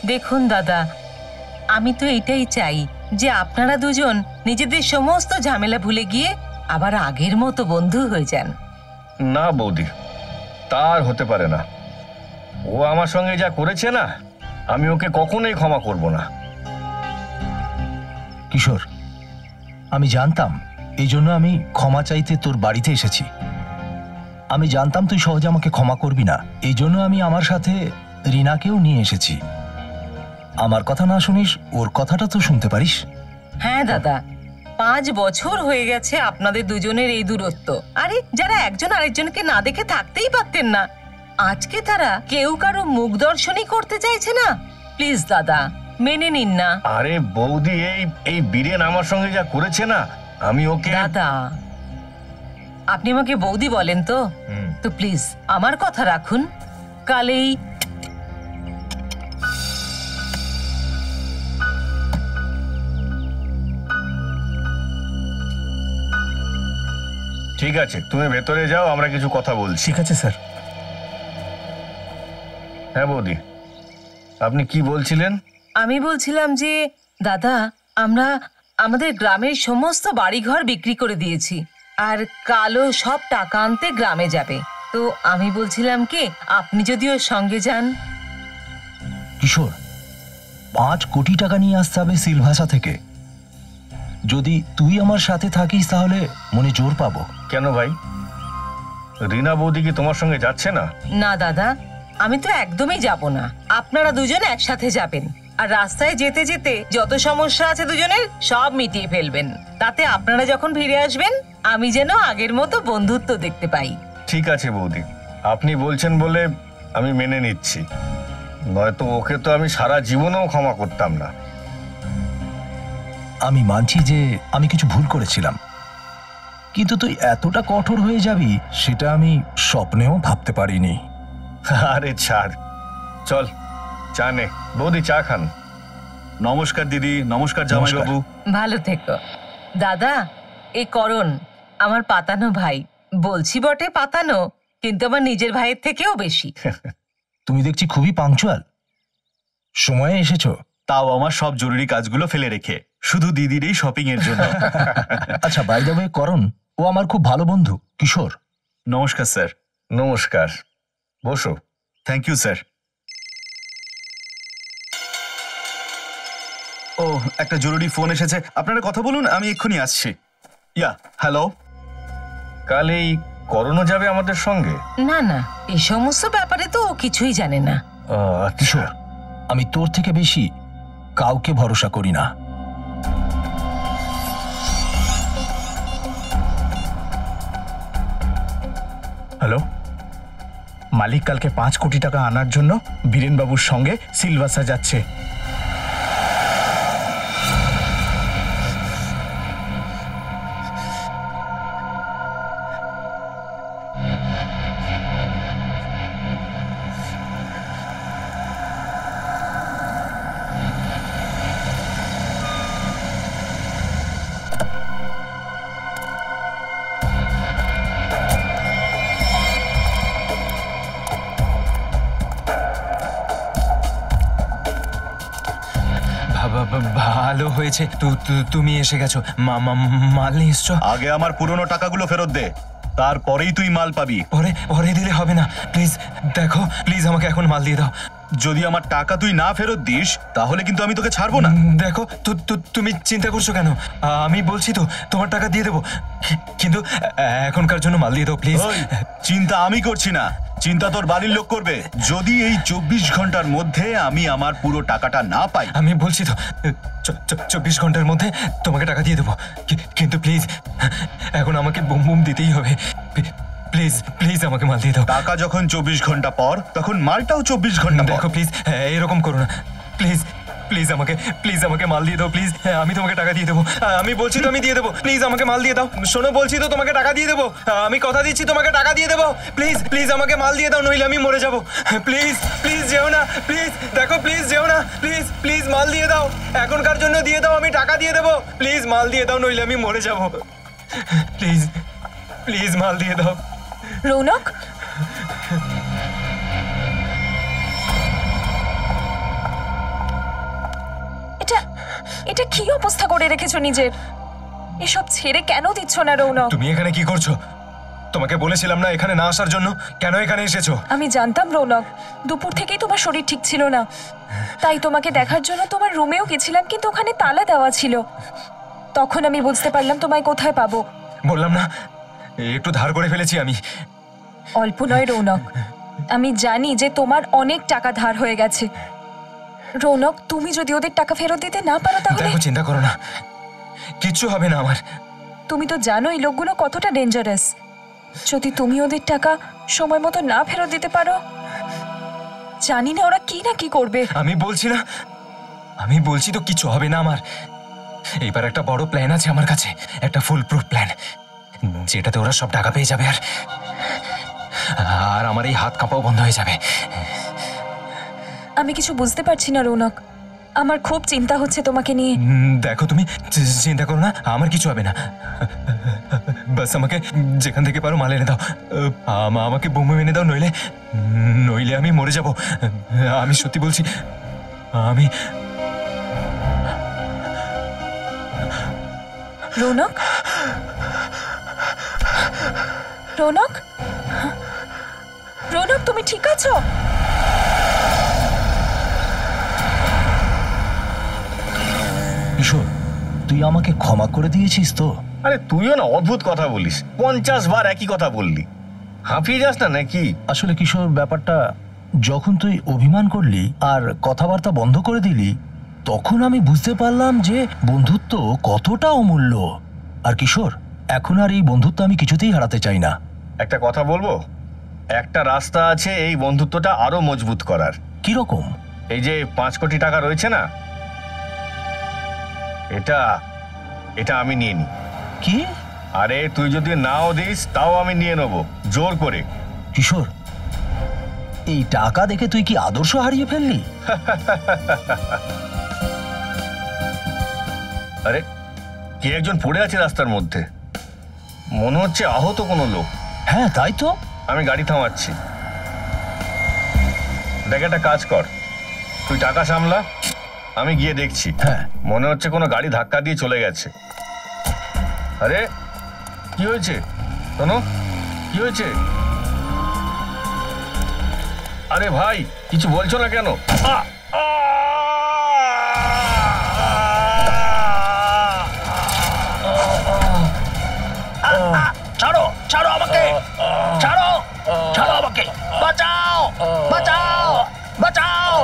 দেখুন দাদা, আমি তো এটাই চাই যে আপনারা দুজন নিজেদের সমস্ত ঝামেলা ভুলে গিয়ে আবার আগের মতো বন্ধু হয়ে যান। না বৌদি, তার হতে পারে না। ও আমার সঙ্গে যা করেছে না, আমি ওকে কখনোই ক্ষমা করব না। কিশোর, আমি জানতাম, এই জন্য আমি ক্ষমা চাইতে তোর বাড়িতে এসেছি। আমি জানতাম তুই সহজে আমাকে ক্ষমা করবি না, এই জন্য আমি আমার সাথে রিনাকেও নিয়ে এসেছি। আমার কথা না শুনিস, ওর কথাটা তো শুনতে পারিস। হ্যাঁ দাদা, 5 বছর হয়ে গেছে আপনাদের দুজনের এই দূরত্ব। আরে যারা একজন আরেকজনকে না দেখে থাকতেই পারতেন না, আজকে তারা কেউ কারো মুখ দর্শনই করতে চাইছে না। প্লিজ দাদা, মেনে নিন না। আরে বৌদি, এই বীরেন আমার সঙ্গে যা করেছে না, আমি ওকে। দাদা, আপনি আমাকে বৌদি বলেন তো? তো প্লিজ আমার কথা রাখুন। কালেই ঠিক আছে, তুমি ভেতরে যাও, আমরা কিছু কথা বলছি। ঠিক আছে স্যার। হ্যাঁ বৌদি, আপনি কি বলছিলেন? আমি বলছিলাম যে দাদা, আমরা আমাদের গ্রামের সমস্ত বাড়িঘর বিক্রি করে দিয়েছি, আর কালও সব টাকা আনতে গ্রামে যাবে। তো আমি বলছিলাম কি, আপনি যদি ওর সঙ্গে যান। কিশোর, 5 কোটি টাকা নিয়ে আসতে হবে সিলভাসা থেকে। যদি তুই আমার সাথে থাকিস তাহলে মনে জোর পাবো। কেন ভাই, রিনা বৌদি কি তোমার সঙ্গে যাচ্ছে না? না দাদা, আমি তো একদমই যাব না। আপনারা দুজন একসাথে যাবেন, আর রাস্তায় যেতে যেতে যত সমস্যা আছে দুজনের সব মিটিয়ে ফেলবেন। তাতে আপনারা যখন ফিরে আসবেন, আমি যেন আগের মতো বন্ধুত্ব দেখতে পাই। ঠিক আছে বৌদি, আপনি বলছেন বলে আমি মেনে নিচ্ছি, নয়তো ওকে তো আমি সারা জীবনেও ক্ষমা করতাম না। আমি মানছি যে আমি কিছু ভুল করেছিলাম, কিন্তু তুই এতটা কঠোর হয়ে যাবি সেটা আমি স্বপ্নেও ভাবতে পারিনি। আরে ছাড়, চল চা নে। বৌদি, চা খান। নমস্কার দিদি। নমস্কার জামাইবাবু। ভালো থেকো। দাদা, এ করণ আমার পাতানো ভাই। বলছি বটে পাতানো, কিন্তু আমার নিজের ভাইয়ের থেকেও বেশি। তুমি দেখছি খুবই পাংচুয়াল, সময়ে এসেছো। তাও আমার সব জরুরি কাজগুলো ফেলে রেখে শুধু দিদির এই শপিং এর জন্য। আচ্ছা, বাই দ্য ওয়ে করণ, ও আমার খুব ভালো বন্ধু কিশোর। নমস্কার স্যার। নমস্কার, বসো। Thank you sir. ও, একটা জরুরি ফোন এসেছে, আপনারা কথা বলুন, আমি এক্ষুনি আসছি। ইয়া, হ্যালো। কাল এই করণও যাবে আমাদের সঙ্গে? না না, এই সমস্ত ব্যাপারে তো ও কিছুই জানে না। কিশোর, আমি তোর থেকে বেশি কাউকে ভরসা করি না। হ্যালো, মালিক কালকে 5 কোটি টাকা আনার জন্য বীরেনবাবুর সঙ্গে সিলভাসা যাচ্ছে। ভালো হয়েছে তুমি এসে গেছো। মাল নিয়ে এসছো? আগে আমার পুরনো টাকাগুলো ফেরত দে, তারপরেই তুই মাল পাবি। পরে দিলে হবে না, প্লিজ দেখো, প্লিজ আমাকে এখন মাল দিয়ে দাও। যদি আমার টাকা তুই না ফেরত দিস তাহলে কিন্তু আমি তোকে ছাড়বো না। দেখো, তুমি চিন্তা করছো কেন? আমি বলছি তো তোমার টাকা দিয়ে দেবো, কিন্তু এখনকার জন্য মাল দিয়ে দাও প্লিজ। চিন্তা আমি করছি না, চিন্তা তোর বাড়ির লোক করবে। যদি এই 24 ঘন্টার মধ্যে আমি আমার পুরো টাকাটা না পাই, আমি বলছি তো 24 ঘন্টার মধ্যে তোমাকে টাকা দিয়ে দেবো, কিন্তু প্লিজ এখন আমাকে বুম বুম দিতেই হবে। প্লিজ প্লিজ আমাকে মাল দিয়ে দাও। টাকা যখন 24 ঘন্টা পর, তখন মালটাও 24 ঘন্টা পর। দেখো প্লিজ, এরকম করো না প্লিজ। প্লিজ আমাকে মাল দিয়ে দাও প্লিজ। আমি তোমাকে টাকা দিয়ে দেবো, আমি বলছি তো আমি দিয়ে দেবো। প্লিজ আমাকে মাল দিয়ে দাও। শোনো, বলছি তো তোমাকে টাকা দিয়ে দেবো, আমি কথা দিচ্ছি তোমাকে টাকা দিয়ে দেবো। প্লিজ আমাকে মাল দিয়ে দাও, নইলে আমি মরে যাবো। প্লিজ যেও না, প্লিজ দেখো, প্লিজ যেও না, প্লিজ মাল দিয়ে দাও, এখনকার জন্য দিয়ে দাও, আমি টাকা দিয়ে দেবো। প্লিজ মাল দিয়ে দাও, নইলে আমি মরে যাবো। প্লিজ মাল দিয়ে দাও। রৌনক, এটা কি অবস্থা করে রেখেছো নিজের? এসব ছেড়ে কেন দিচ্ছ না রৌনক? তুমি এখানে কি করছো? তোমাকে বলেছিলাম না এখানে না আসার জন্য, কেন এখানে এসেছো? আমি জানতাম রৌনক, দুপুর থেকেই তোমার শরীর ঠিক ছিল না, তাই তোমাকে দেখার জন্য তোমার রুমেও গেছিলাম, কিন্তু ওখানে তালা দেওয়া ছিল। তখন আমি বুঝতে পারলাম তোমায় কোথায় পাবো। বললাম না একটু ধার করে ফেলেছি আমি। অল্প নয় রৌনক, আমি জানি যে তোমার অনেক টাকা ধার হয়ে গেছে। রৌনক, তুমি যদি ওদের টাকা ফেরত দিতে না পারো তাহলে? দেখো, চিন্তা করো না, কিচ্ছু হবে না আমার। তুমি তো জানো এই লোকগুলো কতটা ডেঞ্জারাস। যদি তুমি ওদের টাকা সময় মতো না ফেরত দিতে পারো, জানি না ওরা কি না কি করবে। আমি বলছি তো কিছু হবে না আমার। এইবার একটা বড় প্ল্যান আছে আমার কাছে, একটা ফুল প্রুফ প্ল্যান, যেটাতে ওরা সব টাকা পেয়ে যাবে আর আমার এই হাত কাঁপাও বন্ধ হয়ে যাবে। আমি কিছু বুঝতে পারছি না রৌনক, আমার খুব চিন্তা হচ্ছে তোমাকে নিয়ে। দেখো, তুমি চিন্তা করো না, আমার কিছু হবে না। বাস আমাকে যেখান থেকে পারো মাল এনে দাও, আমাকে বোমা এনে দাও, নইলে আমি মরে যাব। আমি সত্যি বলছি, আমি রৌনক, রৌনক, রৌনক, তুমি ঠিক আছো? কিশোর, তুই আমাকে ক্ষমা করে দিয়েছিস তো? আরে তুইও না অদ্ভুত কথা বলিস, 50 বার একই কথা বললি, হাঁপিয়ে যাস না নাকি? আসলে কিশোর, ব্যাপারটা যখন তুই অভিমান করলি আর কথাবার্তা বন্ধ করে দিলি, তখন আমি বুঝতে পারলাম যে বন্ধুত্ব কতটা অমূল্য। আর কিশোর, এখন আর এই বন্ধুত্ব আমি কিছুতেই হারাতে চাই না। একটা কথা বলবো, একটা রাস্তা আছে এই বন্ধুত্বটা আরো মজবুত করার। কি রকম? এই যে 5 কোটি টাকা রয়েছে না, এটা আমি নিয়ে নিই। কি? আরে তুই যদি নাও দিস তাও আমি নিয়ে নেবো জোর করে। কিশোর, এই টাকা দেখে তুই কি আদর্শ হারিয়ে ফেললি? আরে কে একজন পড়ে আছে রাস্তার মধ্যে, মনে হচ্ছে আহত কোনো লোক। হ্যাঁ, তাই তো। আমি গাড়ি থামাচ্ছি। দেখ, একটা কাজ কর, তুই টাকা সামলা, আমি গিয়ে দেখছি। হ্যাঁ। মনে হচ্ছে কোনো গাড়ি ধাক্কা দিয়ে চলে গেছে। আরে কি হয়েছে শোনো, কি হয়েছে? আরে ভাই, কিছু বলছো না কেন? ছাড়ো, ছাড়ো আমাকে, ছাড়ো, ছাড়ো আমাকে, বাঁচাও, বাঁচাও, বাঁচাও।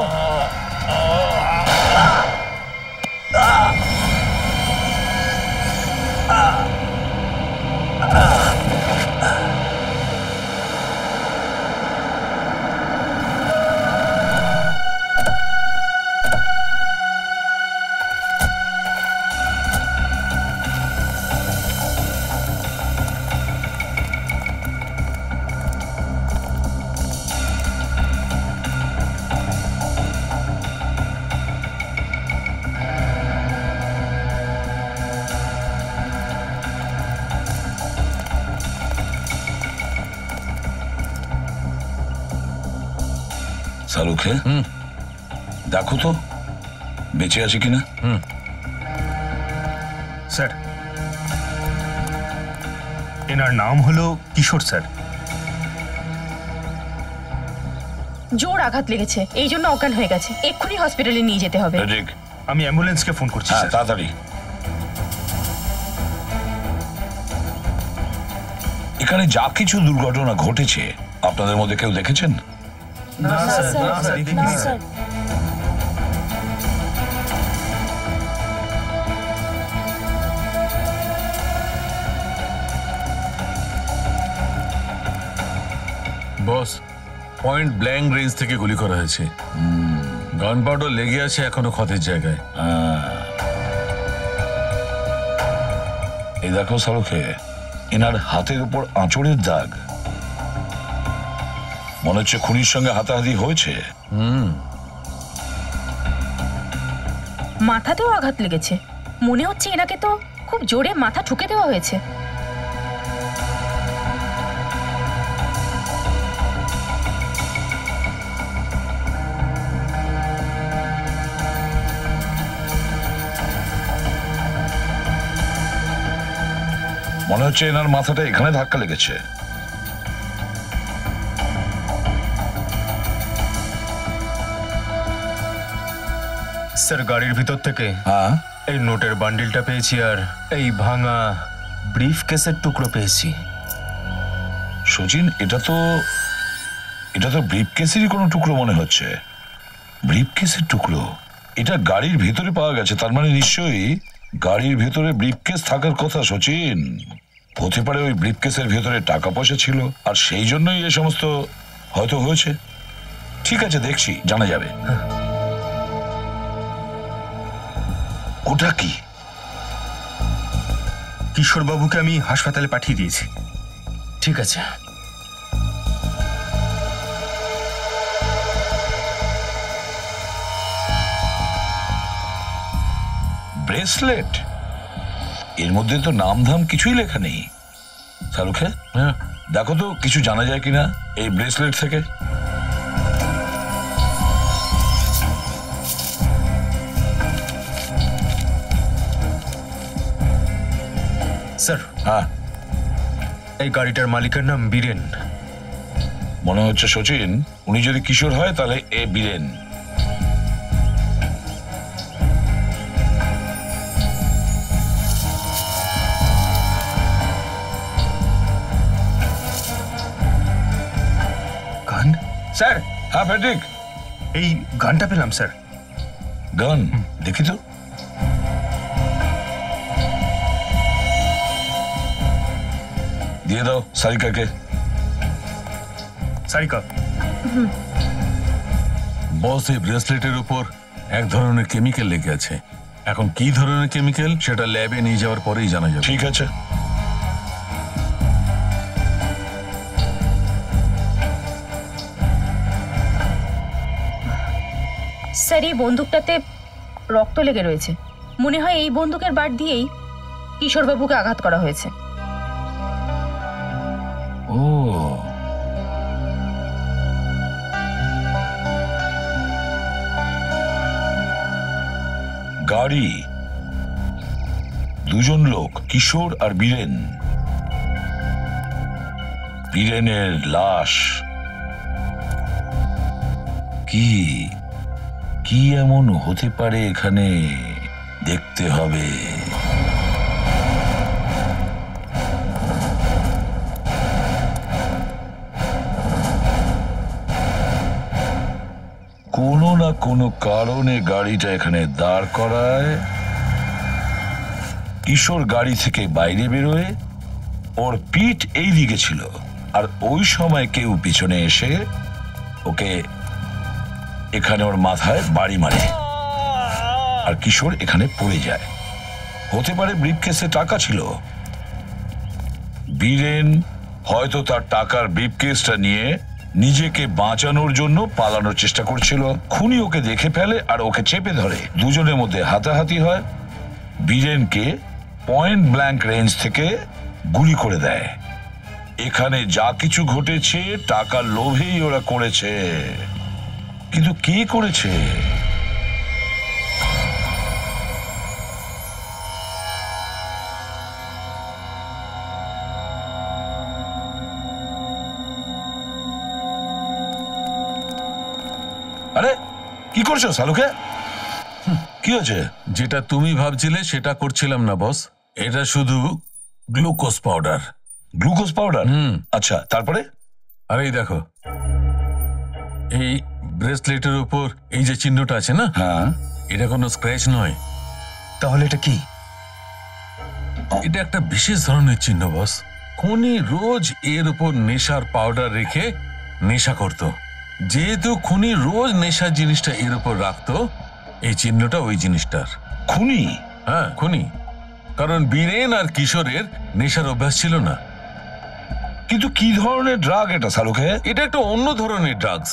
শাহরুখে দেখো তো বেঁচে আছে কিনা। স্যার, এনার নাম হলো কিশোর স্যার। জোর আঘাত লেগেছে, এই জন্য অজ্ঞান হয়ে গেছে। এক্ষুনি হসপিটালে নিয়ে যেতে হবে। ঠিক, আমি অ্যাম্বুলেন্সকে ফোন করছি হ্যাঁ স্যার। তাড়াতাড়ি। এখানে যা কিছু দুর্ঘটনা ঘটেছে আপনাদের মধ্যে কেউ দেখেছেন? না স্যার, না স্যার, দেখিনি না, স্যার। স্যার। বস, পয়েন্ট ব্ল্যাঙ্ক রেঞ্জ থেকে গুলি করা হয়েছে। গান পাউডার লেগে আছে এখনো ক্ষতের জায়গায়। এই দেখো শাহরুখে, এনার হাতের উপর আঁচড়ের দাগ, মনে হচ্ছে খুনির সঙ্গে হাতাহাতি হয়েছে। মাথাতেও আঘাত লেগেছে, মনে হচ্ছে এনাকে তো খুব জোরে মাথা ঠুকে দেওয়া হয়েছে। মনে হচ্ছে এনার মাথাটা এখানে ধাক্কা লেগেছে। স্যার গাড়ির ভিতর থেকে হ্যাঁ, এই নোটের বান্ডিলটা পেয়েছি আর এই ভাঙা ব্রিফ কেসের টুকরো পেয়েছি। সচিন, এটা তো ব্রিফ কেসেরই কোনো টুকরো মনে হচ্ছে। ব্রিফ কেসের টুকরো? এটা গাড়ির ভেতরে পাওয়া গেছে, তার মানে নিশ্চয়ই গাড়ির ভেতরে ব্রিফ কেস থাকার কথা। সচিন, হতে পারে ওই ব্রিফ কেসের ভেতরে টাকা পয়সা ছিল আর সেই জন্যই এ সমস্ত হয়তো হয়েছে। ঠিক আছে, দেখছি, জানা যাবে। ওটা কি? কিশোরবাবুকে আমি হাসপাতালে পাঠিয়ে দিয়েছি। ঠিক আছে। ব্রেসলেট? এর মধ্যে তো নাম ধাম কিছুই লেখা নেই। শাহরুখে, হ্যাঁ, দেখো তো কিছু জানা যায় কিনা এই ব্রেসলেট থেকে। স্যার, হ্যাঁ, এই গাড়িটার মালিকের নাম বীরেন। মনে হচ্ছে সচিন, উনি যদি কিশোর হয় তাহলে এ বীরেন। গান? স্যার, হ্যাঁ প্যাট্রিক, এই গানটা পেলাম স্যার। গান দেখি তো। দিয়ে দাও সারিকাকে। সারিকা, বস, এই ব্রেসলেটের উপর এক ধরনের কেমিক্যাল লেগে আছে। এখন কি ধরনের কেমিক্যাল সেটা ল্যাবে নিয়ে যাওয়ার পরেই জানা যাবে। ঠিক আছে। স্যার, এই বন্দুকটাতে রক্ত লেগে রয়েছে। মনে হয় এই বন্দুকের বাট দিয়েই কিশোরবাবুকে আঘাত করা হয়েছে। ও, গাড়ি, দুজন লোক, কিশোর আর বীরেন। বীরেনের লাশ। কি কি এমন হতে পারে এখানে, দেখতে হবে। কোনো না কোনো কারণে গাড়িটা এখানে দাঁড় করায়, কিশোর গাড়ি থেকে বাইরে বেরোয়, ওর পিঠ এই দিকে ছিল, আর ওই সময় কেউ পিছনে এসে ওকে এখানে ওর মাথায় বাড়ি মারে, আর কিশোর এখানে পড়ে যায়। হতে পারে ব্রিফকেসে টাকা ছিল। বীরেন হয়তো তার টাকার ব্রিফকেসটা নিয়ে নিজেকে বাঁচানোর জন্য পালানোর চেষ্টা করছিল। খুনি ওকে দেখে ফেলে আর ওকে চেপে ধরে। দুজনের মধ্যে হাতাহাতি হয়। বীরেনকে পয়েন্ট ব্ল্যাঙ্ক রেঞ্জ থেকে গুলি করে দেয়। এখানে যা কিছু ঘটেছে টাকার লোভেই ওরা করেছে, কিন্তু কে করেছে? আরে কি করছো সালুকে? কি হয়েছে? যেটা তুমি ভাবছিলে সেটা করছিলাম না বস, এটা শুধু গ্লুকোজ পাউডার। Glucose powder? আচ্ছা, তারপরে? আর এই দেখো, এই ব্রেসলেটের উপর এই যে চিহ্নটা আছে না, হ্যাঁ, এটা কোনো স্ক্র্যাচ নয়। তাহলে এটা কি? এটা একটা বিশেষ ধরনের চিহ্ন বস। খুনি রোজ এর উপর নেশার পাউডার রেখে নেশা করত। যেহেতু খুনি রোজ নেশার জিনিসটা এর উপর রাখতো, এই চিহ্নটা ওই জিনিসটার। খুনি? হ্যাঁ, খুনি। কারণ বীরেন আর কিশোরের নেশার অভ্যাস ছিল না। কিন্তু কি ধরনের ড্রাগ এটা সালুকে? এটা একটা অন্য ধরনের ড্রাগস।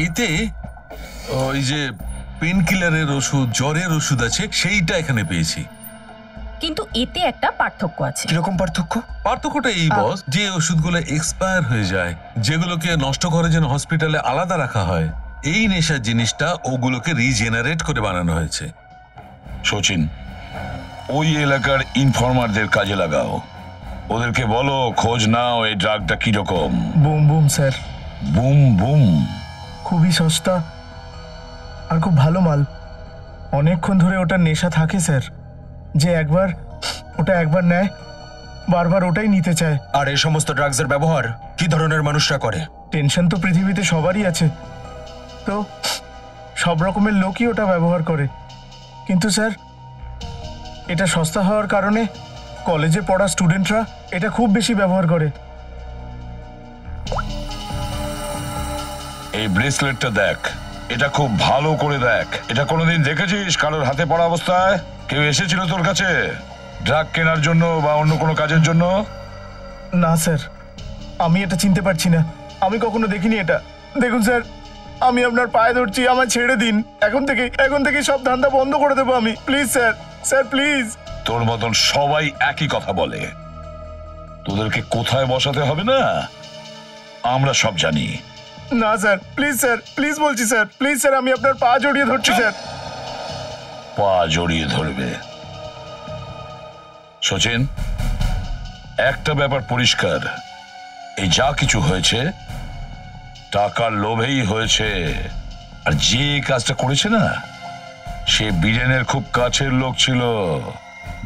এতে ওই যে পেন কিলারের ওষুধ, জ্বরের ওষুধ আছে, সেইটা এখানে পেয়েছি। কিন্তু এতে একটা পার্থক্য আছে। কিরকম পার্থক্য? পার্থক্যটা এই বস, যে ওষুধগুলো এক্সপায়ার হয়ে যায়, যেগুলোকে নষ্ট করার জন্য হসপিটালে আলাদা রাখা হয়, এই নেশার জিনিসটা ওগুলোকে রিজেনারেট করে বানানো হয়েছে। সচিন, ওই এলাকার ইনফর্মারদের কাজে লাগাও। ওদেরকে বলো খোঁজ নাও এই ড্রাগটা কিরকম। Boom boom sir, boom boom. খুবই সস্তা আর খুব ভালো মাল। অনেকক্ষণ ধরে ওটা নেশা থাকে স্যার, যে ওটা একবার নেয় বারবার ওটাই নিতে চায়। আর এই সমস্ত ড্রাগসের ব্যবহার কি ধরনের মানুষরা করে? টেনশন তো পৃথিবীতে সবারই আছে, তো সব রকমের লোকই ওটা ব্যবহার করে। কিন্তু স্যার, এটা সস্তা হওয়ার কারণে কলেজে পড়া স্টুডেন্টরা এটা খুব বেশি ব্যবহার করে। এই ব্রেসলেটটা দেখ, এটা খুব ভালো করে দেখ। এটা কোনোদিন দেখেছিস কারোর হাতে পড়া অবস্থায়? কেউ এসেছিল তোর কাছে ড্রাগ কেনার জন্য বা অন্য কোনো কাজের জন্য? না স্যার, আমি এটা চিনতে পারছি না, আমি কখনো দেখিনি এটা। দেখুন স্যার, আমি আপনার পায়ে ধরছি, আমায় ছেড়ে দিন। এখন থেকে সব ধান্দা বন্ধ করে দেবো আমি, প্লিজ স্যার, স্যার প্লিজ। তোর মতন সবাই একই কথা বলে। তোদেরকে কোথায় বসাতে হবে না আমরা সব জানি। না স্যার, প্লিজ বলছি স্যার, প্লিজ স্যার, আমি আপনার পা জড়িয়ে ধরছি স্যার। পা জড়িয়ে ধরবে? সচিন, একটা ব্যাপার পরিষ্কার, এই যা কিছু হয়েছে টাকার লোভেই হয়েছে। আর যে কাজটা করেছে না, সে বীরেনের খুব কাছের লোক ছিল,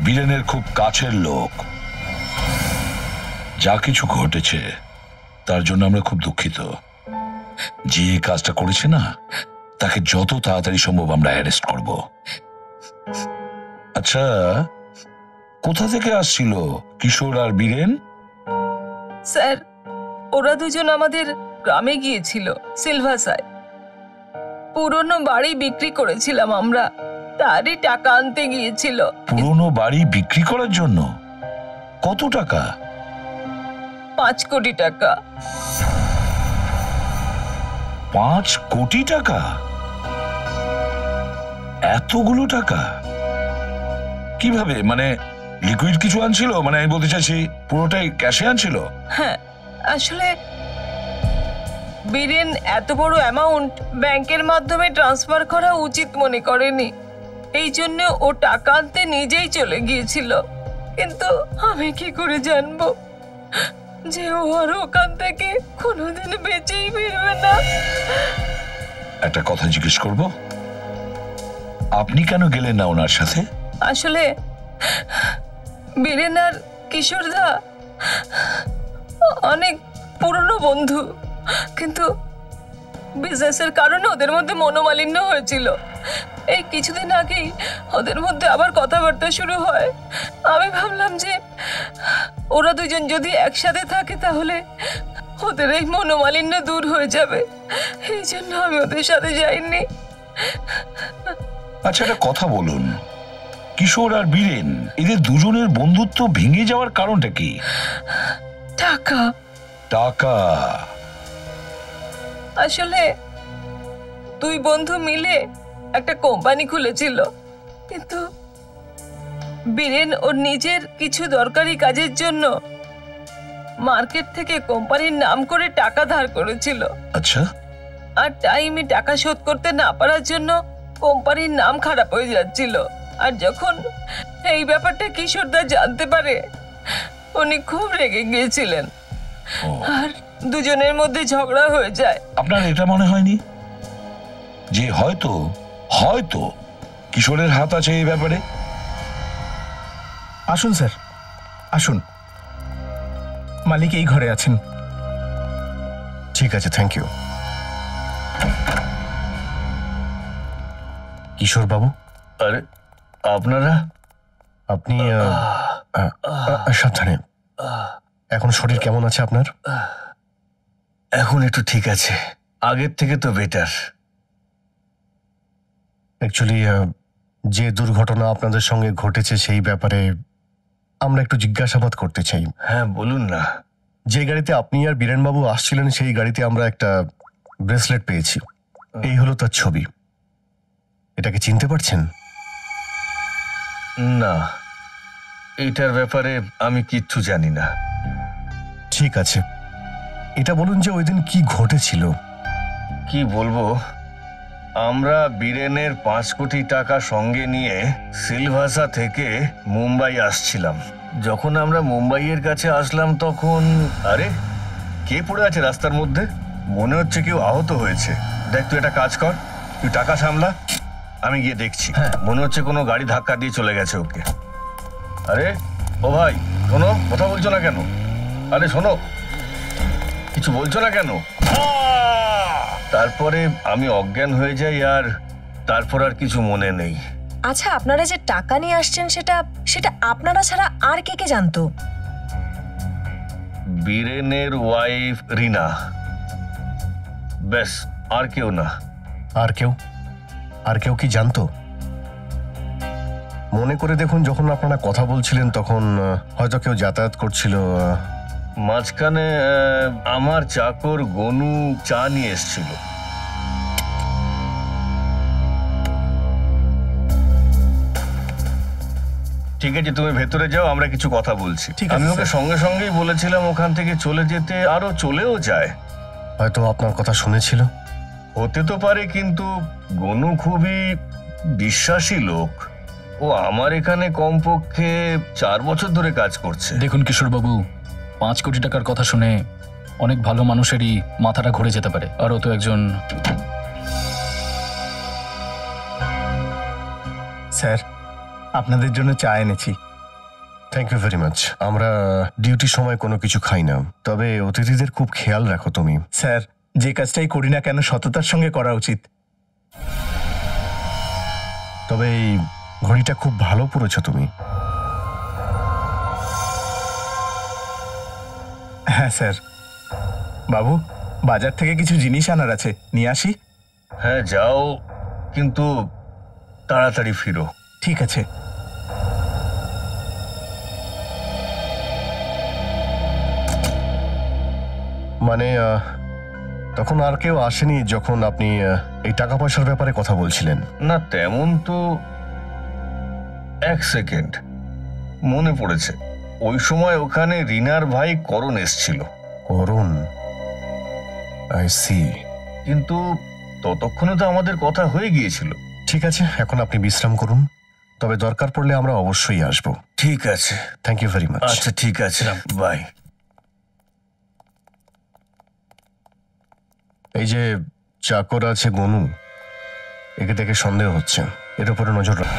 বীরেনের খুব কাছের লোক। যা কিছু ঘটেছে তার জন্য আমরা খুব দুঃখিত। যে কাজটা করেছে না, তাকে যত তাড়াতাড়ি সম্ভব আমরা অ্যারেস্ট করব। আচ্ছা, কোথা থেকে আসছিল কিশোর আর বীরেন? স্যার, ওরা দুজন আমাদের গ্রামে গিয়েছিল, সিলভাসায়। পুরনো বাড়ি বিক্রি করেছিলাম আমরা, তারই টাকা আনতে গিয়েছিল। পুরনো বাড়ি বিক্রি করার জন্য? কত টাকা? 5 কোটি টাকা। 5 কোটি টাকা? এতগুলো টাকা কিভাবে? মানে লিকুইড কিছু আনছিল? মানে আমি বলতে চাইছি পুরোটাই ক্যাশে আনছিল? হ্যাঁ, আসলে বীরেন এত বড় অ্যামাউন্ট ব্যাংকের মাধ্যমে ট্রান্সফার করা উচিত মনে করেনি, এই জন্য ও টাকা আনতে নিজেই চলে গিয়েছিল। কিন্তু আমি কি করে জানবো যে ও আর ওখান থেকে কোনোদিন বেঁচেই ফিরবে না? একটা কথা জিজ্ঞেস করব, আপনি কেন গেলেন না ওনার সাথে? আসলে বীরেন আর কিশোরদা অনেক পুরনো বন্ধু, কিন্তু বিজনেসের কারণে ওদের মধ্যে মনোমালিন্য হয়েছিল। এই কিছুদিন আগেই ওদের মধ্যে আবার কথাবার্তা শুরু হয়। আমি ভাবলাম যে ওরা দুজন যদি একসাথে থাকে তাহলে ওদের এই মনোমালিন্য দূর হয়ে যাবে, এই জন্য আমি ওদের সাথে যাইনি। আচ্ছা, একটা কথা বলুন, কিশোর আর বীরেন এদের দুজনের বন্ধুত্ব ভেঙে যাওয়ার কারণটা কি? টাকা। টাকা? আসলে দুই বন্ধু মিলে একটা কোম্পানি খুলেছিল, কিন্তু বীরেন ওর নিজের কিছু দরকারি কাজের জন্য মার্কেট থেকে কোম্পানির নাম করে টাকা ধার করেছিল। আচ্ছা। আর টাইমে টাকা শোধ করতে না পারার জন্য কোম্পানির নাম খারাপ হয়ে যাচ্ছিল। আর যখন এই ব্যাপারটা কিশোরদা জানতে পারে, উনি খুব রেগে গিয়েছিলেন আর দুজনের মধ্যে ঝগড়া হয়ে যায়। আপনার এটা মনে হয়নি যে হয়তো কিশোরের হাত আছে এই ব্যাপারে? আসুন স্যার, আসুন, মালিক এই ঘরে আছেন। ঠিক আছে, থ্যাংক ইউ। কিশোর বাবু, আরে আপনারা? আপনি সাবধানে। এখন শরীর কেমন আছে আপনার? এখন একটু ঠিক আছে, আগের থেকে তো বেটার। অ্যাকচুয়ালি যে দুর্ঘটনা আপনাদের সঙ্গে ঘটেছে সেই ব্যাপারে আমরা একটু জিজ্ঞাসাবাদ করতে চাই। হ্যাঁ, বলুন না। যে গাড়িতে আপনি আর বীরেনবাবু আসছিলেন সেই গাড়িতে আমরা একটা ব্রেসলেট পেয়েছি। এই হলো তার ছবি। এটাকে চিনতে পারছেন? না, এটার ব্যাপারে আমি কিচ্ছু জানি না। ঠিক আছে, এটা বলুন যে ওই দিন কি ঘটেছিল। কি বলবো, আমরা বীরেনের 5 কোটি টাকা সঙ্গে নিয়ে সিলভাসা থেকে মুম্বাই আসছিলাম। যখন আমরা মুম্বাইয়ের কাছে আসলাম তখন আরে কে পড়ে আছে রাস্তার মধ্যে? মনে হচ্ছে কেউ আহত হয়েছে। দেখ তুই একটা কাজ কর, তুই টাকা সামলা, আমি গিয়ে দেখছি। মনে হচ্ছে কোনো গাড়ি ধাক্কা দিয়ে চলে গেছে ওকে। আরে ও ভাই শোনো, কথা বলছো না কেন? আরে শোনো, কিছু বলছো না কেন? তারপরে আমি অজ্ঞান হয়ে যাই, আর তারপর আর কিছু মনে নেই। আচ্ছা, আপনারা যে টাকা নিয়ে আসছেন সেটা সেটা আপনারা ছাড়া আর কে কে জানতো? বীরেনের ওয়াইফ রিনা, ব্যাস, আর কেউ না। আর কেউ? আর কেউ কি জানতো? মনে করে দেখুন, যখন আপনারা কথা বলছিলেন তখন হয়তো কেউ যাতায়াত করছিল। মাঝখানে আমার চাকর গনু চা নিয়ে এসেছিল। ঠিক আছে, তুমি ভেতরে যাও, আমরা কিছু কথা বলছি। আমি ওকে সঙ্গে সঙ্গেই বলেছিলাম ওখান থেকে চলে যেতে, আরো চলেও যায়। হয়তো আপনার কথা শুনেছিল। হতে তো পারে, কিন্তু গনু খুবই বিশ্বাসী লোক। ও আমার এখানে কমপক্ষে 4 বছর ধরে কাজ করছে। দেখুন কিশোরবাবু, 5 কোটি টাকার কথা শুনে অনেক ভালো মানুষেরই মাথাটা ঘুরে যেতে পারে। আর ও তো একজন। স্যার, আপনাদের জন্য চা এনেছি। Thank you very much. আমরা ডিউটি সময় কোনো কিছু খাই না, তবে অতিথিদের খুব খেয়াল রাখো তুমি। স্যার, যে কাজটাই করি না কেন সততার সঙ্গে করা উচিত। তবে এই ঘড়িটা খুব ভালো পরেছো তুমি। হ্যাঁ স্যার। বাবু, বাজার থেকে কিছু জিনিস আনার আছে, নিয়ে আসি? হ্যাঁ যাও, কিন্তু তাড়াতাড়ি ফিরো। ঠিক আছে। মানে তখন আর কেউ আসেনি যখন আপনি এই টাকা পয়সার ব্যাপারে কথা বলছিলেন? না তেমন তো। 1 সেকেন্ড, মনে পড়েছে, ওই সময় ওখানে রিনার ভাই করণ এসছিল। করণ? I see. কিন্তু ততক্ষণে তো আমাদের কথা হয়ে গিয়েছিল। ঠিক আছে, এখন আপনি বিশ্রাম করুন, তবে দরকার পড়লে আমরা অবশ্যই আসব। ঠিক আছে, থ্যাংক ইউ ভেরি মাচ। আচ্ছা ঠিক আছে, বাই। এই যে চাকর আছে গনু, একে দেখে সন্দেহ হচ্ছে, এর উপরে নজর রাখ।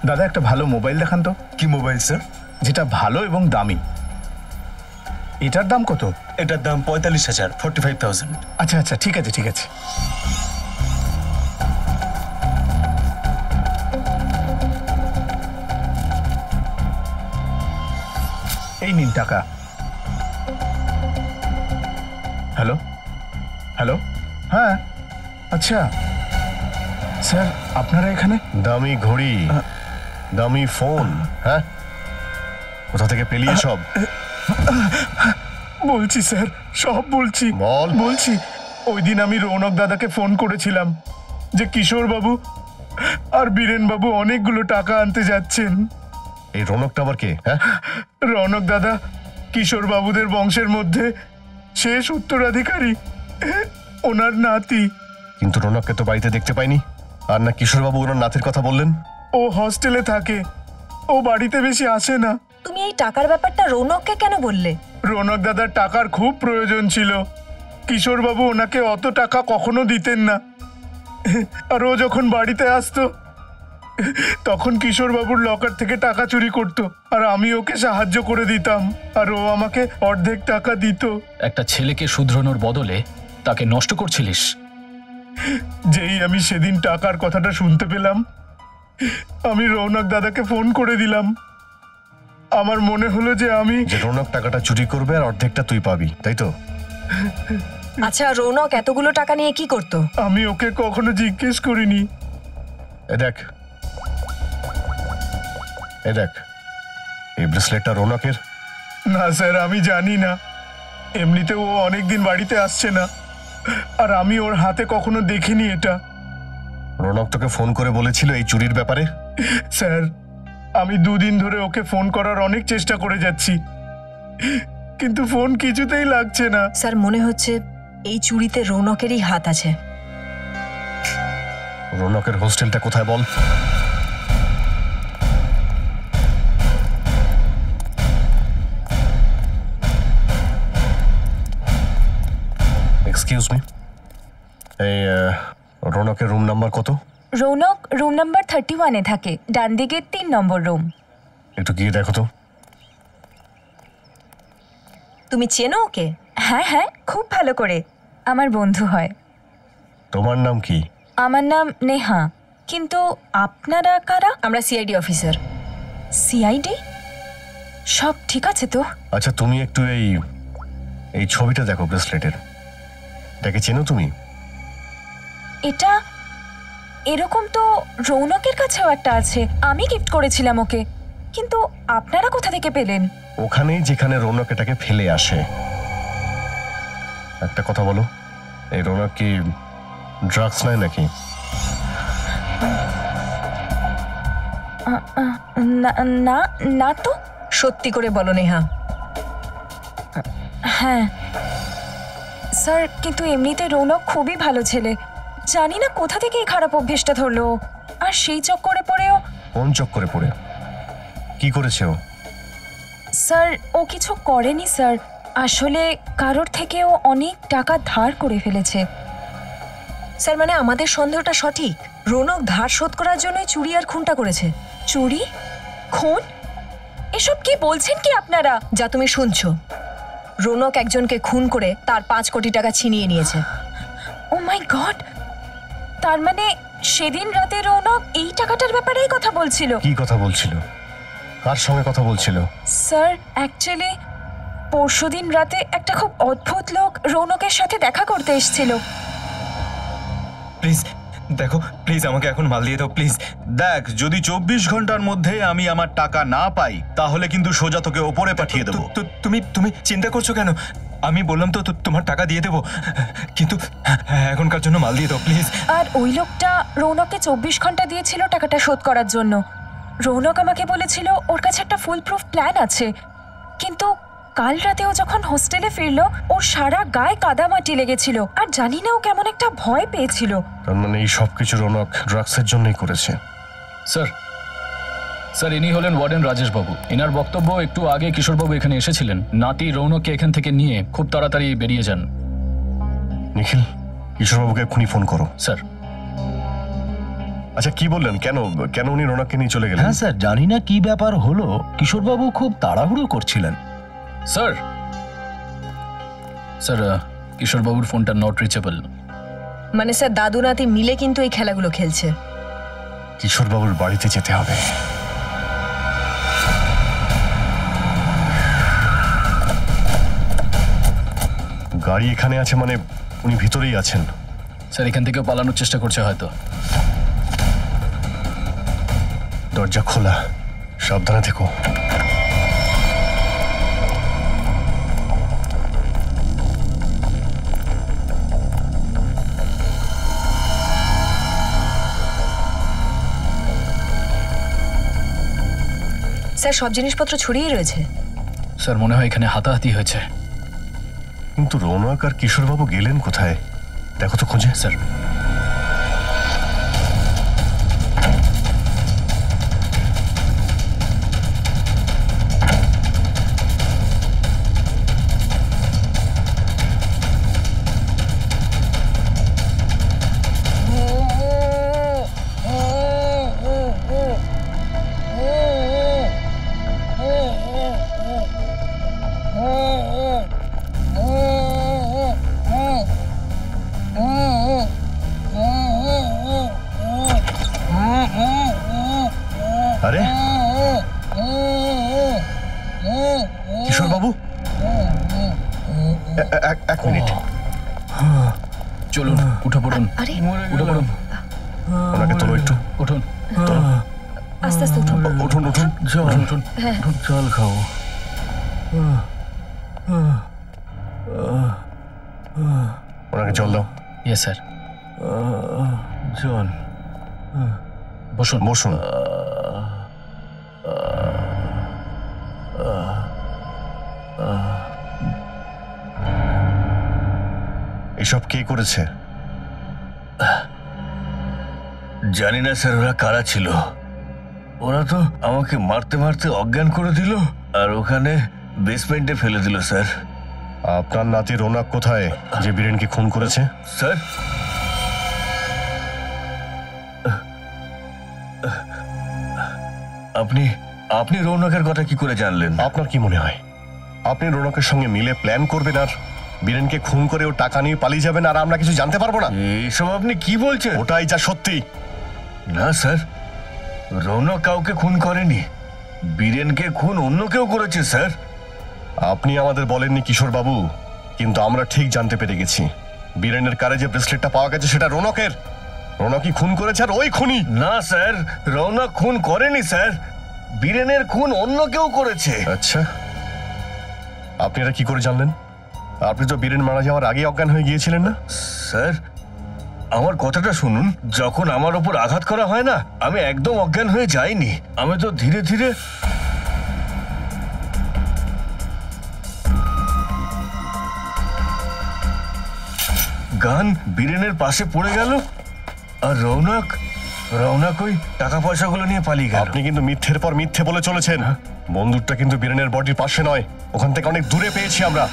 দাদা, একটা ভালো মোবাইল দেখান তো। কি মোবাইল স্যার? যেটা ভালো এবং দামি। এটার দাম কত? এটার দাম 45,000, 45,000। আচ্ছা আচ্ছা, ঠিক আছে ঠিক আছে। এই নিন টাকা। হ্যালো হ্যালো, হ্যাঁ আচ্ছা স্যার, আপনারা এখানে? দামি ঘড়ি, দামি ফোন, হ্যাঁ কোথা থেকে পেলিয়ে সব? বলছি স্যার, সব বলছি। বলছি, ওই দিন আমি রৌনক দাদাকে ফোন করেছিলাম যে কিশোর বাবু আর বীরেন বাবু অনেকগুলো টাকা আনতে যাচ্ছেন। এই রৌনকটা আবার কে? হ্যাঁ, রৌনক দাদা কিশোর বাবুদের বংশের মধ্যে শেষ উত্তরাধিকারী, ওনার নাতি। কিন্তু রৌনককে তো বাড়িতে দেখতে পাইনি। আর না কিশোর বাবু ওনার নাতির কথা বললেন? ও হস্টেলে থাকে, ও বাড়িতে বেশি আসে না। তুমি এই টাকার ব্যাপারটা রৌনককে কেন বললে? রৌনক দাদার টাকার খুব প্রয়োজন ছিল। কিশোর বাবু ওনাকে অত টাকা কখনো দিতেন না। আর ও যখন বাড়িতে আসতো তখন কিশোর বাবুর লকার থেকে টাকা চুরি করত, আর আমি ওকে সাহায্য করে দিতাম, আর ও আমাকে অর্ধেক টাকা দিত। একটা ছেলেকে শুধরানোর বদলে তাকে নষ্ট করছিলিস। যেই আমি সেদিন টাকার কথাটা শুনতে পেলাম, আমি রৌনক দাদাকে ফোন করে দিলাম। আমার মনে হলো যে রৌনক টাকাটা চুরি করবে আর অর্ধেকটা তুই পাবি, তাই তো? আচ্ছা, রৌনক এতগুলো টাকা নিয়ে কি করতো? আমি ওকে কখনো জিজ্ঞেস করিনি। এ দেখ, এই ব্রেসলেটটা রৌনকের? না স্যার, আমি জানি না। এমনিতে ও অনেকদিন বাড়িতে আসছে না, আর আমি ওর হাতে কখনো দেখিনি এটা। রৌনক তোকে ফোন করে বলেছিল এই চুরির ব্যাপারে? স্যার, আমি 2 দিন ধরে ওকে ফোন করার অনেক চেষ্টা করে যাচ্ছি, কিন্তু ফোন কিছুতেই লাগছে না। স্যার, মনে হচ্ছে এই চুরিতে রৌনকেরই হাত আছে। রৌনকের হোস্টেলটা কোথায় বল? এক্সকিউজ মি, এই রৌনকের রুম নাম্বার কত? রৌনক রুম নাম্বার 31-এ থাকে, ডান দিকের 3 নম্বর রুম। একটু গিয়ে দেখো তো। তুমি চেনো ওকে? হ্যাঁ হ্যাঁ, খুব ভালো করে, আমার বন্ধু হয়। তোমার নাম কি? আমার নাম নেহা। কিন্তু আপনারা কারা? আমরা সিআইডি অফিসার। সিআইডি? সব ঠিক আছে তো? আচ্ছা, তুমি একটু এই ছবিটা দেখো ব্রেসলেটের। এটাকে চেনো তুমি? এটা এরকম তো রৌনকের কাছেও একটা আছে, আমি গিফট করেছিলাম ওকে। কিন্তু আপনারা কোথা থেকে পেলেন? ওখানেই যেখানে রৌনক এটাকে ফেলে আসে। একটা কথা বলো, এই রৌনক কি ড্রাগস নেয় নাকি? না না না তো। সত্যি করে বলো নেহা। হ্যাঁ স্যার, কিন্তু এমনিতে রৌনক খুবই ভালো ছেলে। জানি না কোথা থেকে এই খারাপ অভ্যেসটা ধরলো, আর সেই চক্করে পড়েও। কোন চক্করে পড়ে? কি করেছে ও? স্যার, ও কিছু করেনি স্যার। আসলে কারোর থেকে ও অনেক টাকা ধার করে ফেলেছে। স্যার, মানে আমাদের সন্দেহটা সঠিক। রৌনক ধার শোধ করার জন্যই চুরি আর খুনটা করেছে। চুরি, খুন, এসব কি বলছেন কি আপনারা? যা তুমি শুনছো, রৌনক একজনকে খুন করে তার 5 কোটি টাকা ছিনিয়ে নিয়েছে। ও মাই গড! তার মানে সেদিন রাতে রৌনক এই টাকাটার ব্যাপারেই কথা বলছিল? কি কথা বলছিল? কার সঙ্গে কথা বলছিল? স্যার, অ্যাকচুয়ালি পরশুদিন রাতে একটা খুব অদ্ভুত লোক রৌনকের সাথে দেখা করতে এসেছিল। প্লিজ দেখো, প্লিজ আমাকে এখন মাল দিয়ে দাও প্লিজ। দেখ, যদি 24 ঘন্টার মধ্যে আমি আমার টাকা না পাই তাহলে কিন্তু সোজা তোকে ওপরে পাঠিয়ে দেবো। তুমি চিন্তা করছো কেন? আমি বললাম তো তোমার টাকা দিয়ে দেবো, কিন্তু এখনকার জন্য মাল দিয়ে দাও প্লিজ। আর ওই লোকটা রৌনককে 24 ঘন্টা দিয়েছিল টাকাটা শোধ করার জন্য। রৌনক আমাকে বলেছিল ওর কাছে একটা ফুল প্রুফ প্ল্যান আছে। কিন্তু কাল রাতে ও যখন হোস্টেলে ফিরলো, ওর সারা গায়ে কাদামাটি লেগেছিল, আর জানি না ও কেমন একটা ভয় পেয়েছিল। তার মানে এই সব কিছু রৌনক ড্রাগসের জন্যই করেছে? স্যার, স্যার ইনি হলেন ওয়ার্ডেন রাজেশ বাবু। এনার বক্তব্য, একটু আগে কিশোরবাবু এখানে এসেছিলেন, নাতি রৌনককে এখান থেকে নিয়ে খুব তাড়াতাড়ি বেরিয়ে যান। নিখিল, কিশোরবাবুকে এক্ষুনি ফোন করো। স্যার। আচ্ছা, কি বললেন? কেন কেন উনি রৌনককে নিয়ে চলে গেলেন? হ্যাঁ স্যার, জানি না কি ব্যাপার হলো, কিশোরবাবু খুব তাড়াহুড়ো করছিলেন। স্যার, স্যার কিশোরবাবুর ফোনটা নট রিচেবল। মানে স্যার, দাদু নাতি মিলে কিন্তু এই খেলাগুলো খেলছে। কিশোরবাবুর বাড়িতে যেতে হবে। গাড়ি এখানে আছে, মানে উনি ভিতরেই আছেন। স্যার, এখান থেকেও পালানোর চেষ্টা করছে হয়তো। দরজা খোলা, সাবধানে থেকো। স্যার, সব জিনিসপত্র ছড়িয়ে রয়েছে। স্যার, মনে হয় এখানে হাতাহাতি হয়েছে। কিন্তু রৌনক আর কিশোরবাবু গেলেন কোথায়? দেখো তো খুঁজে। স্যার। আরে কিশোরবাবু, এক মিনিট। চলুন, উঠে পড়ুন। আরে, উঠে পড়ুন। ওনাকে তোলো একটু। উঠুন। আস্তে আস্তে উঠুন। উঠুন উঠুন। উঠুন। হ্যাঁ। জল খাও। ওনাকে জল দাও। Yes sir. জল। বসুন। বসুন। এসব কে করেছে? জানি না স্যার ওরা কারা ছিল। ওরা তো আমাকে মারতে মারতে অজ্ঞান করে দিল আর ওখানে বেসমেন্টে ফেলে দিল স্যার। আপনার নাতি রৌনক কোথায় যে বীরেনকে খুন করেছে? স্যার আপনি আপনি রৌনকের কথা কি করে জানলেন? আপনার কি মনে হয় আপনি রৌনকের সঙ্গে মিলে প্ল্যান করবেন আর বীরেনকে খুন করে ও টাকা নিয়ে পালিয়ে যাবেন আর আমরা কিছু জানতে পারবো না? এইসব আপনি কি বলছেন? ওটাই যা সত্যি। না স্যার, রৌনক কাউকে খুন করেনি, বীরেনকে খুন অন্য কেউ করেছে স্যার। আপনি আমাদের বলেননি কিশোর বাবু, কিন্তু আমরা ঠিক জানতে পেরে গেছি বীরেনের কারে যে ব্রেসলেটটা পাওয়া গেছে সেটা রৌনকের। রৌনকই খুন করেছে আর ওই খুনি। না স্যার, রৌনক খুন করেনি স্যার, বীরেনের খুন অন্য কেউ করেছে। আচ্ছা, আপনি এটা কি করে জানলেন? আপনি তো বীরেন মারা যাওয়ার আগে অজ্ঞান হয়ে গিয়েছিলেন না? স্যার আমার কথাটা শুনুন, যখন আমার ওপর আঘাত করা হয় না, আমি একদম অজ্ঞান হয়ে যাইনি, আমি তো ধীরে ধীরে গান বীরেনের পাশে পড়ে গেল আর রৌনক ওই টাকা পয়সাগুলো নিয়ে পালিয়ে গেল। আপনি কিন্তু মিথ্যের পর মিথ্যে বলে চলেছেন। বন্দুকটা কিন্তু বীরেনের বডির পাশে নয়, ওখান থেকে অনেক দূরে পেয়েছি আমরা।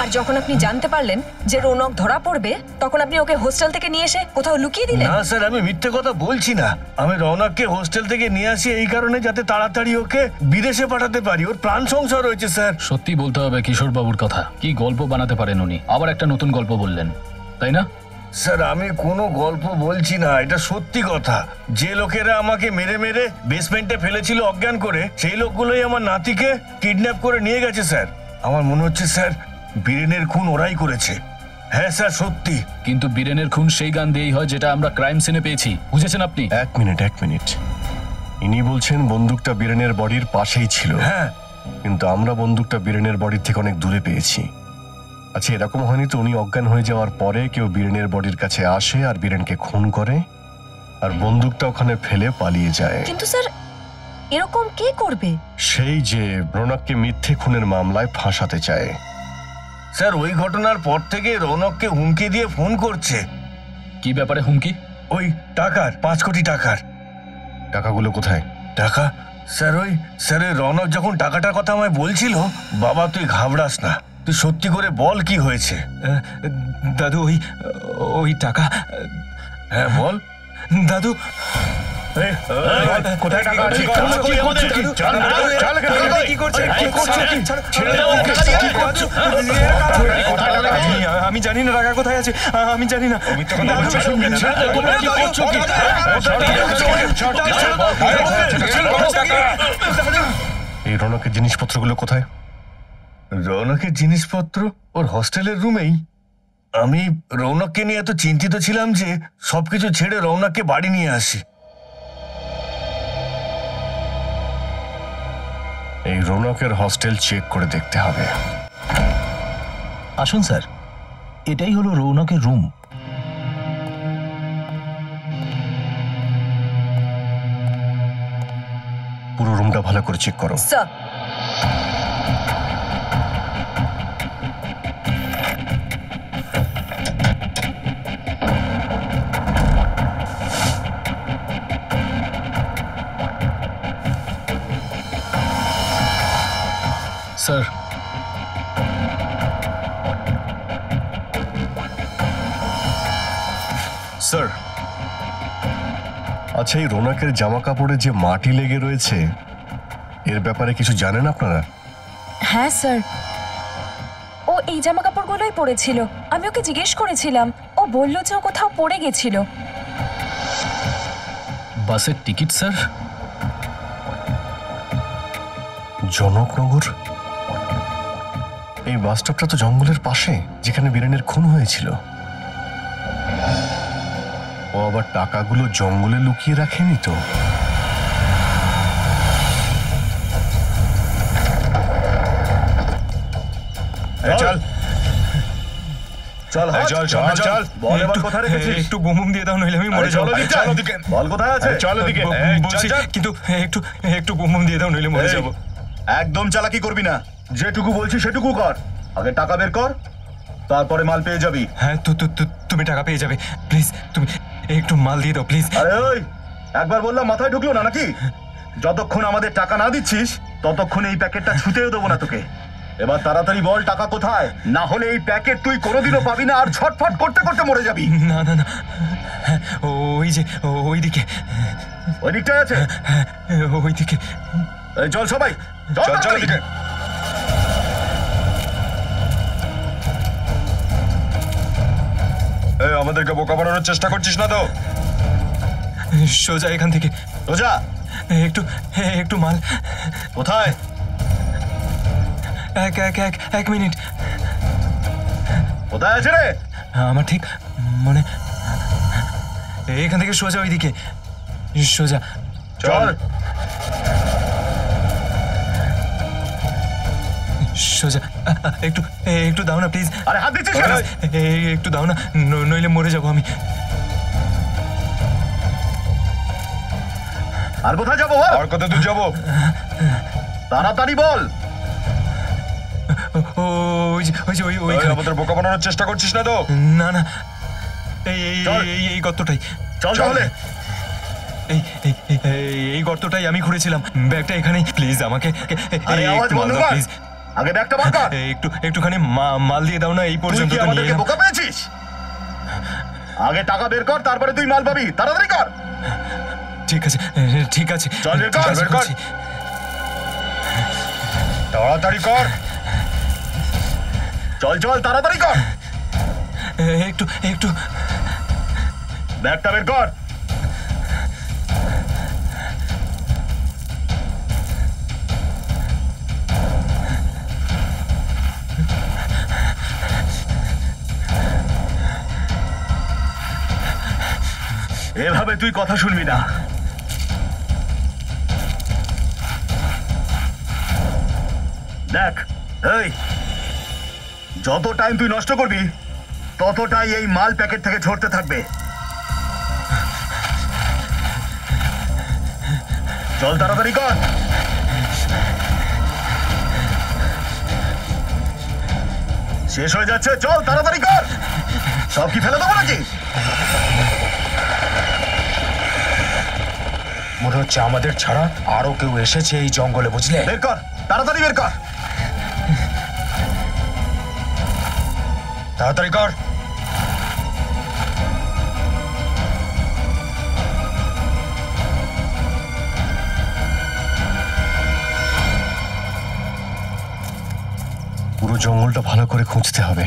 আর যখন আপনি জানতে পারলেন যে রৌনক ধরা পড়বে, তখন আপনি ওকে হোস্টেল থেকে নিয়ে এসে কোথাও লুকিয়ে দিলেন? না স্যার, আমি মিথ্যে কথা বলছি না। আমি রৌনককে হোস্টেল থেকে নিয়ে আসি এই কারণে যাতে তাড়াতাড়ি ওকে বিদেশে পাঠাতে পারি, ওর প্রাণ সংশয় রয়েছে স্যার। সত্যি বলতে হবে কিশোর বাবুর কথা, কি গল্প বানাতে পারেন উনি, আবার একটা নতুন গল্প বললেন, তাই না? স্যার আমি কোনো গল্প বলছি না, এটা সত্যি কথা। যে লোকেরা আমাকে মেরে মেরে বেসমেন্টে ফেলেছিল অজ্ঞান করে, সেই লোকগুলোই আমার নাতিকে কিডন্যাপ করে নিয়ে গেছে স্যার। আমার মনে হচ্ছে স্যার বীরেনের খুন ওরাই করেছে। হ্যাঁ স্যার সত্যি। কিন্তু বীরেনের খুন সেই গান দিয়েই হয় যেটা আমরা ক্রাইম সিনে পেয়েছি, বুঝেছেন আপনি? এক মিনিট, ইনি বলছেন বন্দুকটা বীরেনের বডির পাশেই ছিল। হ্যাঁ, কিন্তু আমরা বন্দুকটা বীরেনের বডির থেকে অনেক দূরে পেয়েছি। আচ্ছা, এরকম হয়নি তো উনি অজ্ঞান হয়ে যাওয়ার পরে কেউ বীরেনের বডির কাছে আসে আর বীরেনকে খুন করে আর বন্দুকটা ওখানে ফেলে পালিয়ে যায়? কিন্তু স্যার এরকম কে করবে? সেই যে রৌনককে মিথ্যে খুনের মামলায় ফাঁসাতে চায়। স্যার ওই ঘটনার পর থেকে রৌনককে হুমকি দিয়ে ফোন করছে। কি ব্যাপারে হুমকি? ওই টাকার, 5 কোটি টাকার। টাকাগুলো কোথায়? টাকা স্যার ওই রৌনক যখন টাকাটার কথা আমায় বলছিল, বাবা তুই ঘাবড়াস না, তুই সত্যি করে বল কি হয়েছে। দাদু ওই টাকা। হ্যাঁ বল দাদু। কোথায় টাকা আছে? আমি জানি না টাকা কোথায় আছে, আমি জানি না। এই রৌনকের জিনিসপত্রগুলো কোথায়? রৌনকের জিনিসপত্র ওর হোস্টেলের রুমেই। আমি রৌনককে নিয়ে এত চিন্তিত ছিলাম যে সবকিছু ছেড়ে রৌনককে বাড়ি নিয়ে আসি। এই রৌনকের হস্টেল চেক করে দেখতে হবে। আসুন স্যার, এটাই হলো রৌনকের রুম। পুরো রুমটা ভালো করে চেক করো। স্যার স্যার স্যার, আচ্ছা এই রৌনকের জামা কাপড়ে যে মাটি লেগে রয়েছে এর ব্যাপারে কিছু জানেন আপনারা? হ্যাঁ স্যার, ও এই জামা কাপড়গুলোই পরেছিল। আমি ওকে জিজ্ঞেস করেছিলাম, ও বলল যে ও কোথাও পড়ে গেছিল। বাসের টিকিট স্যার? জনকনগর? এই বাস স্টপটা তো জঙ্গলের পাশে, যেখানে বীরেনের খুন হয়েছিল। ও আবার টাকাগুলো জঙ্গলে লুকিয়ে রাখেনি তো? চল চল চল চল চল, বল এবার কোথায় রেখেছিস? একটু বুম দিয়ে দাও, নইলে আমি মরে যাবো। চল ওদিকে, বল কোথায় আছে? চল ওদিকে বলছি, কিন্তু একটু বুম দিয়ে দাও, নইলে মরে যাবো। একদম চালাকি করবি না। যেটুকু বলছি সেটুকু কর। আগে টাকা বের কর, তারপরে মাল পেয়ে যাবি। হ্যাঁ তুমি টাকা পেয়ে যাবে, প্লিজ তুমি একটু মাল দিয়ে দাও প্লিজ। আরে ওই একবার বললাম মাথায় ঢুকলো না নাকি? যতক্ষণ আমাদের টাকা না দিচ্ছিস ততক্ষণ এই প্যাকেটটা ছুতেও দেবো না তোকে। এবার তাড়াতাড়ি বল টাকা কোথায়, না হলে এই প্যাকেট তুই কোনোদিনও পাবি না আর ছটফট করতে করতে মরে যাবি। না না না, ওই যে ওইদিকে, ওই দিকটায় আছে, ওইদিকে। চল সবাই চল চল এদিকে। আমাদেরকে বোকা বানানোর চেষ্টা করছিস না তো? সোজা এখান থেকে। সোজা? একটু মাল কোথায়? এক মিনিট। কোথায় আছে রে? আমার ঠিক মানে এখান থেকে সোজা ওইদিকে, সোজা চল। সোজা। একটু দাও না প্লিজ। আরে হাত দিচ্ছিস কেন? একটু দাও না, নইলে মরে যাবো আমি। আর কোথায় যাবো? আর কত দূর যাবো? তাড়াতাড়ি বল। আমাদের বোকা বানানোর চেষ্টা করছিস না তো? না না, এই গর্তটাই। চল তাহলে। এই গর্তটাই আমি ঘুরেছিলাম। ব্যাগটা এখানে, প্লিজ আমাকে প্লিজ আগে ব্যাগটা বার কর। একটুখানি মাল দিয়ে দাও না, এই পর্যন্ত তো নিয়ে এলাম। বোকা পেয়েছিস? আগে টাকা বের কর, তারপরে তুই মাল পাবি। তাড়াতাড়ি কর। ঠিক আছে চল বের কর, বের কর। তাড়াতাড়ি কর। চল চল তাড়াতাড়ি কর। একটু ব্যাগটা বের কর। এভাবে তুই কথা শুনবি না। দেখ এই, যত টাইম তুই নষ্ট করবি ততটাই এই মাল প্যাকেট থেকে ঝরতে থাকবে। চল তাড়াতাড়ি কর। শেষ হয়ে যাচ্ছে, চল তাড়াতাড়ি কর। সব কি ফেলে দেবো নাকি? মনে হচ্ছে আমাদের ছাড়া আরো কেউ এসেছে এই জঙ্গলে, বুঝলে? বের কর, তাড়াতাড়ি বের কর। তাড়াতাড়ি কর। পুরো জঙ্গলটা ভালো করে খুঁজতে হবে।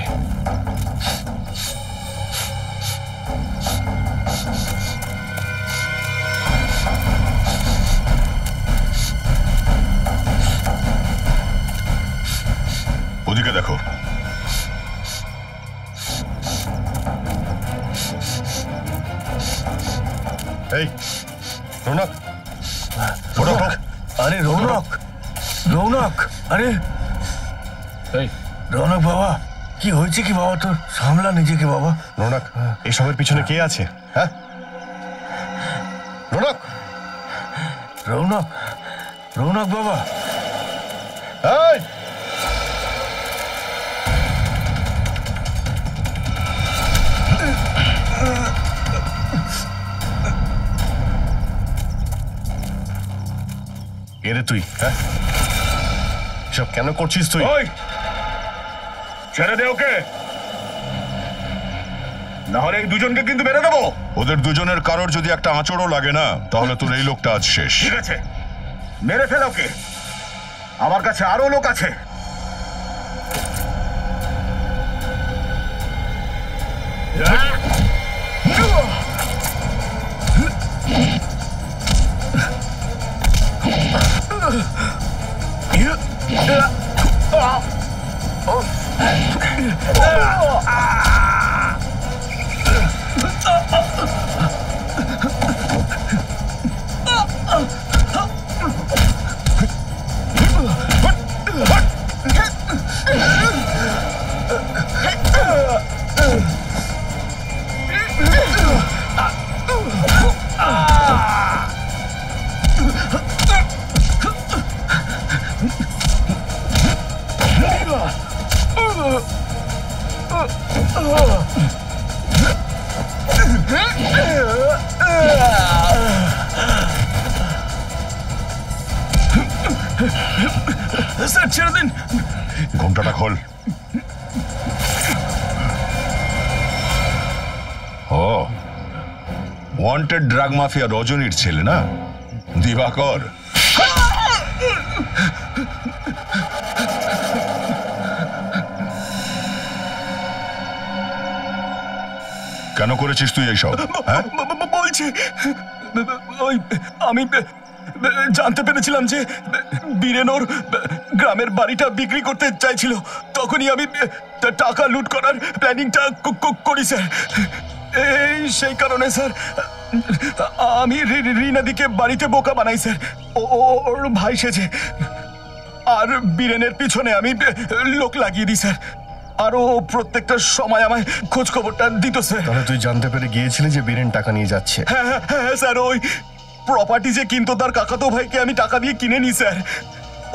ওদিকে দেখো। এই রৌনক, রৌনক, আরে রৌনক, রৌনক, আরে রৌনক বাবা, কি হয়েছে কি বাবা তোর? সামলা নিজেকে বাবা। রৌনক, এসবের পিছনে কে আছে? হ্যাঁ রৌনক, রৌনক, রৌনক বাবা। এই এরে তুই, হ্যাঁ সব কেন করছিস তুই? ওই ছেড়ে দে ওকে, না হলে এই দুজনকে কিন্তু মেরে দেবো। ওদের দুজনের কারোর যদি একটা আঁচড়ও লাগে না, তাহলে তোর এই লোকটা আজ শেষ। ঠিক আছে, মেরে ফেল ওকে। আমার কাছে আরো লোক আছে। স্যার ছেড়ে দিন। ঘোমটাটা খোল। ও ওয়ান্টেড ড্রাগ মাফিয়া রজনীর ছেলে না, দিবাকর? কেন করেছিস তুই এইসব? হ্যাঁ, বলছি ওই আমি জানতে পেরেছিলাম যে বীরেন ওর গ্রামের বাড়িটা বিক্রি করতে চাইছিল, তখনই আমি টাকা লুট করার প্ল্যানিংটা করি স্যার। এই সেই কারণে স্যার আমি রিনাদিকে বাড়িতে বোকা বানাই স্যার, ওর ভাই সেজে। আর বীরেনের পিছনে আমি লোক লাগিয়ে দিই স্যার, আর ও প্রত্যেকটা সময় আমায় খোঁজ খবরটা দিত স্যার। তাহলে তুই জানতে পেরে গিয়েছিলি যে বীরেন টাকা নিয়ে যাচ্ছে? হ্যাঁ স্যার, ওই প্রপার্টি যে কিনতো তার কাকাতো ভাইকে আমি টাকা দিয়ে কিনে নি স্যার,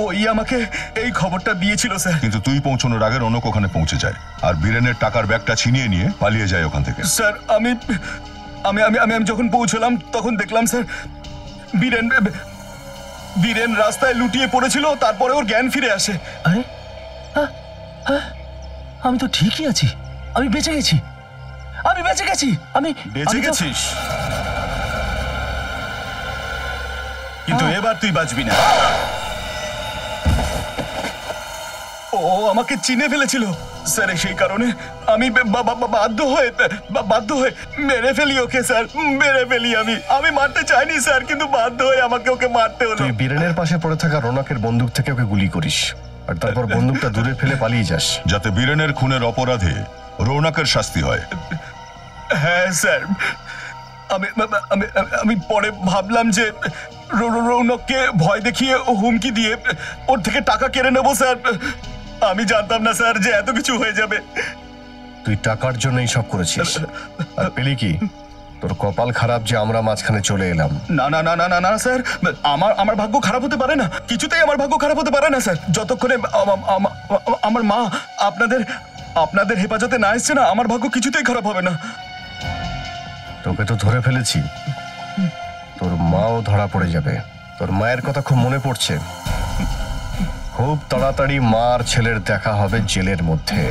ওই আমাকে এই খবরটা দিয়েছিল স্যার। কিন্তু তুই পৌঁছানোর আগে রৌনক ওখানে পৌঁছে যায় আর বীরেনের টাকার ব্যাগটা ছিনিয়ে নিয়ে পালিয়ে যায় ওখান থেকে। স্যার আমি আমি আমি আমি আমি যখন পৌঁছলাম তখন দেখলাম স্যার বীরেন রাস্তায় লুটিয়ে পড়েছিল, তারপরে ওর জ্ঞান ফিরে আসে। আরে আমি তো ঠিকই আছি, আমি বেঁচে গেছি, আমি বেঁচে গেছি, আমি বেঁচে গেছিস, কিন্তু এবার তুই বাঁচবি না। ও আমাকে চিনে ফেলেছিল স্যার, সেই কারণে আমি বাধ্য হয়ে মেরে ফেলি ওকে স্যার, মেরে ফেলি। আমি মারতে চাইনি স্যার, কিন্তু বাধ্য হয়ে আমাকে ওকে মারতে হলো। তুই বীরেনের পাশে পড়ে থাকা রৌনকের বন্দুক থেকে ওকে গুলি করিস আর তারপর বন্দুকটা দূরে ফেলে পালিয়ে যাস, যাতে বীরেনের খুনের অপরাধে রৌনকের শাস্তি হয়। হ্যাঁ স্যার, আমি পরে ভাবলাম যে রৌনককে ভয় দেখিয়ে হুমকি দিয়ে ওর থেকে টাকা কেড়ে নেবো স্যার। আমি জানতাম না স্যার যে এত কিছু হয়ে যাবে। তুই টাকার জন্য সব করেছিস, আর পেলি কি? তোর কপাল খারাপ যে আমরা মাঝখানে চলে এলাম। না না না না না না স্যার, আমার ভাগ্য খারাপ হতে পারে না, কিছুতেই আমার ভাগ্য খারাপ হতে পারে না স্যার। যতক্ষণে আমার মা আপনাদের হেফাজতে না এসছে না, আমার ভাগ্য কিছুতেই খারাপ হবে না। তোকে তো ধরে ফেলেছি, তোর মাও ধরা পড়ে যাবে। তোর মায়ের কথা খুব মনে পড়ছে, খুব তাড়াতাড়ি মা আর ছেলের দেখা হবে জেলের মধ্যে।